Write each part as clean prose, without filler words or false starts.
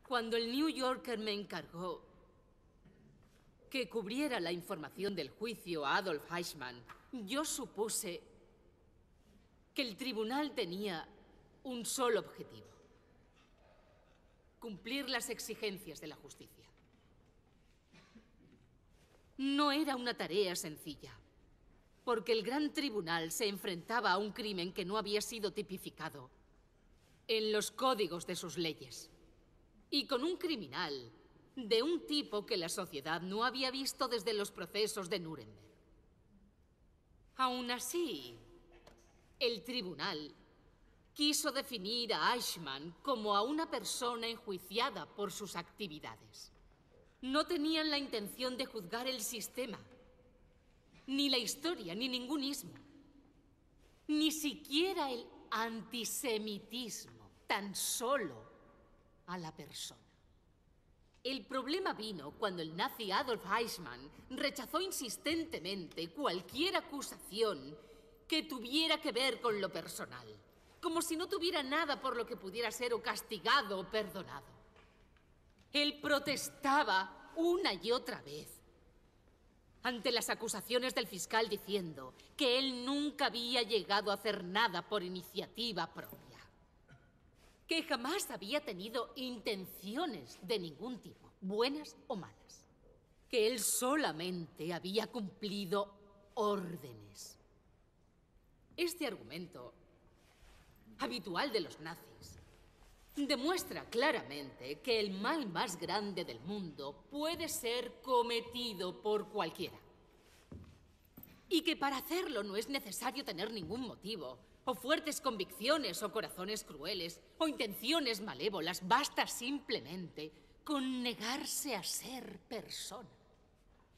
Cuando el New Yorker me encargó que cubriera la información del juicio a Adolf Eichmann, yo supuse que el tribunal tenía un solo objetivo: cumplir las exigencias de la justicia. No era una tarea sencilla, porque el gran tribunal se enfrentaba a un crimen que no había sido tipificado en los códigos de sus leyes, y con un criminal de un tipo que la sociedad no había visto desde los procesos de Nuremberg. Aún así, el tribunal quiso definir a Eichmann como a una persona enjuiciada por sus actividades. No tenían la intención de juzgar el sistema, ni la historia, ni ningún ismo, ni siquiera el antisemitismo, tan solo a la persona. El problema vino cuando el nazi Adolf Eichmann rechazó insistentemente cualquier acusación que tuviera que ver con lo personal, como si no tuviera nada por lo que pudiera ser o castigado o perdonado. Él protestaba una y otra vez ante las acusaciones del fiscal, diciendo que él nunca había llegado a hacer nada por iniciativa propia, que jamás había tenido intenciones de ningún tipo, buenas o malas, que él solamente había cumplido órdenes. Este argumento, habitual de los nazis, demuestra claramente que el mal más grande del mundo puede ser cometido por cualquiera, y que para hacerlo no es necesario tener ningún motivo, o fuertes convicciones, o corazones crueles, o intenciones malévolas. Basta simplemente con negarse a ser persona.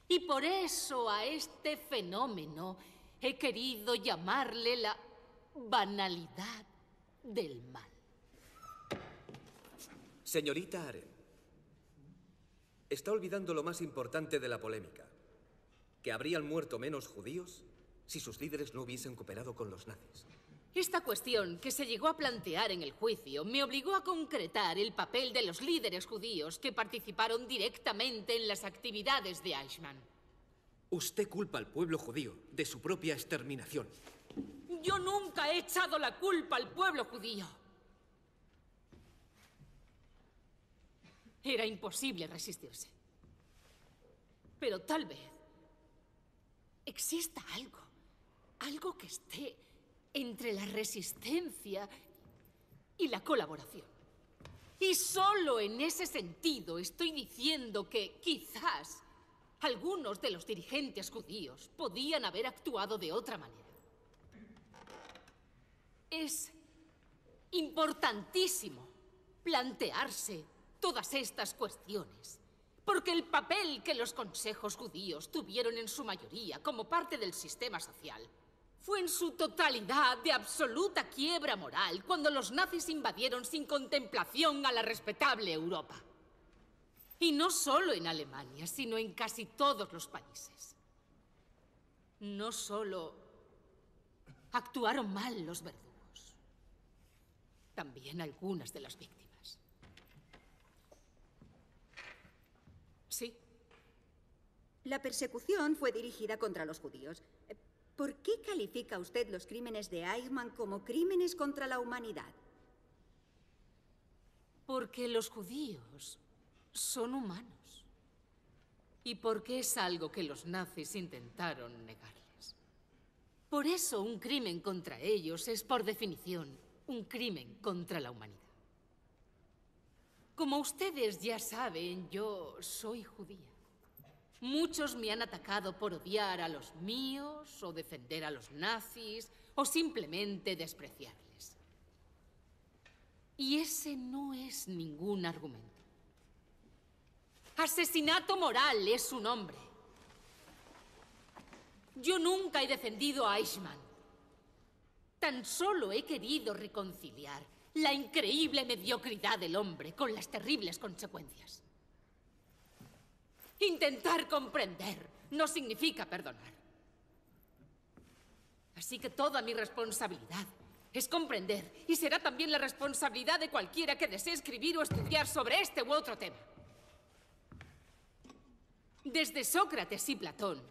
Y por eso a este fenómeno he querido llamarle la banalidad del mal. Señorita Arendt, está olvidando lo más importante de la polémica: que habrían muerto menos judíos si sus líderes no hubiesen cooperado con los nazis. Esta cuestión, que se llegó a plantear en el juicio, me obligó a concretar el papel de los líderes judíos que participaron directamente en las actividades de Eichmann. Usted culpa al pueblo judío de su propia exterminación. Yo nunca he echado la culpa al pueblo judío. Era imposible resistirse. Pero tal vez exista algo que esté entre la resistencia y la colaboración. Y solo en ese sentido estoy diciendo que quizás algunos de los dirigentes judíos podían haber actuado de otra manera. Es importantísimo plantearse todas estas cuestiones, porque el papel que los consejos judíos tuvieron en su mayoría como parte del sistema social fue en su totalidad de absoluta quiebra moral cuando los nazis invadieron sin contemplación a la respetable Europa. Y no solo en Alemania, sino en casi todos los países. No solo actuaron mal los verdugos, también algunas de las víctimas. Sí. La persecución fue dirigida contra los judíos. ¿Por qué califica usted los crímenes de Eichmann como crímenes contra la humanidad? Porque los judíos son humanos. Y porque es algo que los nazis intentaron negarles. Por eso un crimen contra ellos es, por definición, un crimen contra la humanidad. Como ustedes ya saben, yo soy judía. Muchos me han atacado por odiar a los míos, o defender a los nazis, o simplemente despreciarles. Y ese no es ningún argumento. Asesinato moral es su nombre. Yo nunca he defendido a Eichmann. Tan solo he querido reconciliar la increíble mediocridad del hombre con las terribles consecuencias. Intentar comprender no significa perdonar. Así que toda mi responsabilidad Es comprender, y será también la responsabilidad de cualquiera que desee escribir o estudiar sobre este u otro tema. Desde Sócrates y Platón,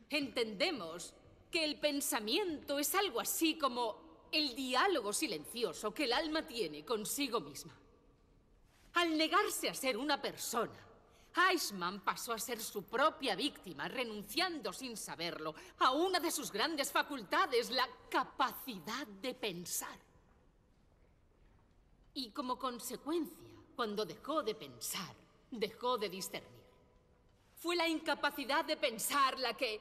entendemos que el pensamiento es algo así como el diálogo silencioso que el alma tiene consigo misma. Al negarse a ser una persona, Eichmann pasó a ser su propia víctima, renunciando sin saberlo a una de sus grandes facultades, la capacidad de pensar. Y como consecuencia, cuando dejó de pensar, dejó de discernir. Fue la incapacidad de pensar la que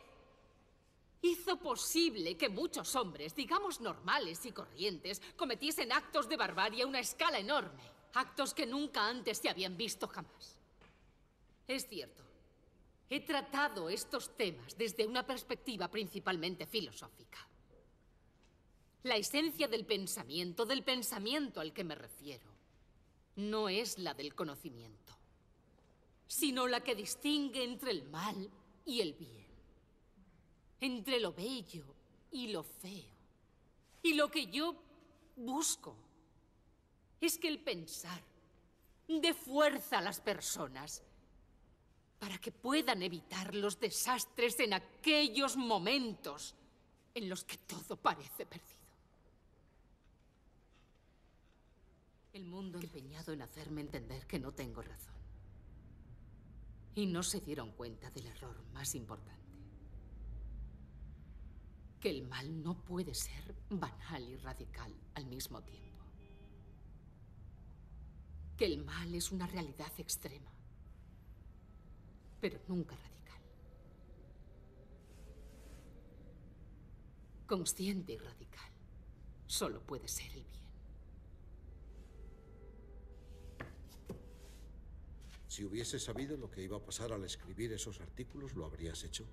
hizo posible que muchos hombres, digamos normales y corrientes, cometiesen actos de barbarie a una escala enorme. Actos que nunca antes se habían visto jamás. Es cierto, he tratado estos temas desde una perspectiva principalmente filosófica. La esencia del pensamiento al que me refiero, no es la del conocimiento, sino la que distingue entre el mal y el bien, entre lo bello y lo feo. Y lo que yo busco es que el pensar dé fuerza a las personas para que puedan evitar los desastres en aquellos momentos en los que todo parece perdido. El mundo empeñado en hacerme entender que no tengo razón. Y no se dieron cuenta del error más importante. Que el mal no puede ser banal y radical al mismo tiempo. Que el mal es una realidad extrema, pero nunca radical. Consciente y radical, solo puede ser el bien. Si hubieses sabido lo que iba a pasar al escribir esos artículos, ¿lo habrías hecho?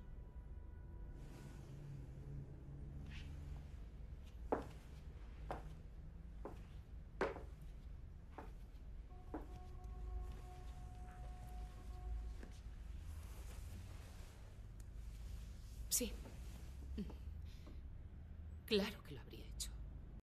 Sí. Claro que lo habría hecho.